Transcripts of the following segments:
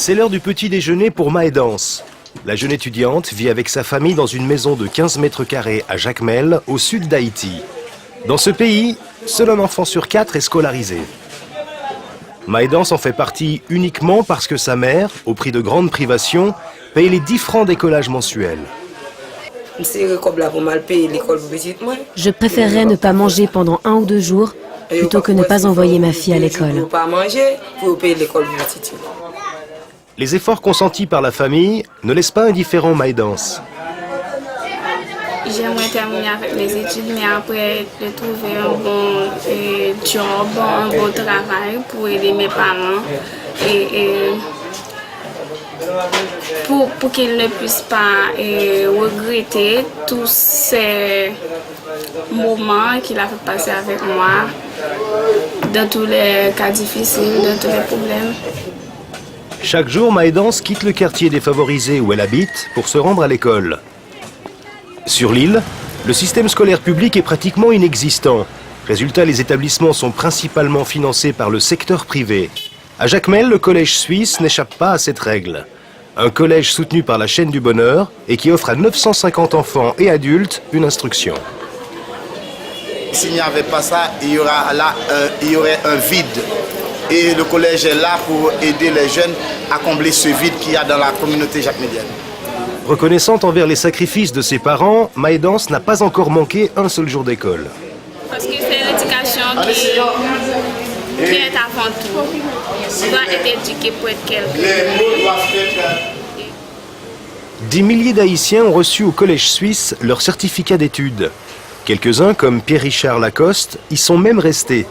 C'est l'heure du petit déjeuner pour Maëdance. La jeune étudiante vit avec sa famille dans une maison de 15 mètres carrés à Jacmel, au sud d'Haïti. Dans ce pays, seul un enfant sur 4 est scolarisé. Maëdance en fait partie uniquement parce que sa mère, au prix de grandes privations, paye les 10 francs d'écolage mensuel. Je préférerais ne pas manger pendant 1 ou 2 jours plutôt que ne pas envoyer ma fille à l'école. Les efforts consentis par la famille ne laissent pas indifférent Maëdance. J'aimerais terminer avec mes études, mais après de trouver un bon job, un bon travail pour aider mes parents et pour qu'ils ne puissent pas regretter tous ces moments qu'il a fait passer avec moi, dans tous les cas difficiles, dans tous les problèmes. Chaque jour, Maëdance quitte le quartier défavorisé où elle habite pour se rendre à l'école. Sur l'île, le système scolaire public est pratiquement inexistant. Résultat, les établissements sont principalement financés par le secteur privé. À Jacmel, le collège suisse n'échappe pas à cette règle. Un collège soutenu par la chaîne du bonheur et qui offre à 950 enfants et adultes une instruction. S'il n'y avait pas ça, il y aurait un vide. Et le collège est là pour aider les jeunes à combler ce vide qu'il y a dans la communauté jacmélienne. Reconnaissante envers les sacrifices de ses parents, Maëdance n'a pas encore manqué un seul jour d'école. Parce que c'est l'éducation qui est avant tout. On doit être éduqué pour être quelqu'un. Des milliers d'Haïtiens ont reçu au collège suisse leur certificat d'études. Quelques-uns, comme Pierre-Richard Lacoste, y sont même restés.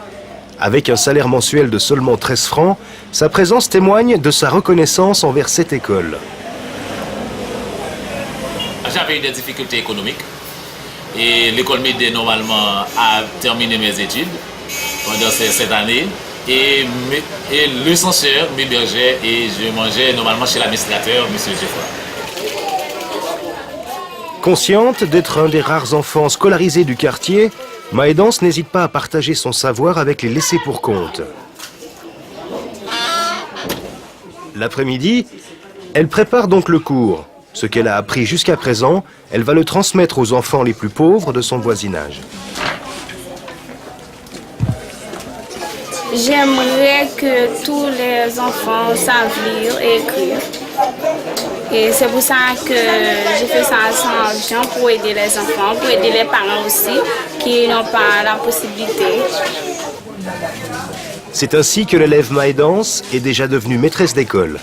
Avec un salaire mensuel de seulement 13 francs, sa présence témoigne de sa reconnaissance envers cette école. J'avais eu des difficultés économiques et l'école m'aidait normalement à terminer mes études pendant cette année. Et le censeur m'hébergeait et je mangeais normalement chez l'administrateur, M. Geoffroy. Consciente d'être un des rares enfants scolarisés du quartier, Maëdance n'hésite pas à partager son savoir avec les laissés pour compte. L'après-midi, elle prépare donc le cours. Ce qu'elle a appris jusqu'à présent, elle va le transmettre aux enfants les plus pauvres de son voisinage. J'aimerais que tous les enfants savent lire et écrire. Et c'est pour ça que j'ai fait ça sans argent pour aider les enfants, pour aider les parents aussi qui n'ont pas la possibilité. C'est ainsi que l'élève Maëdance est déjà devenue maîtresse d'école.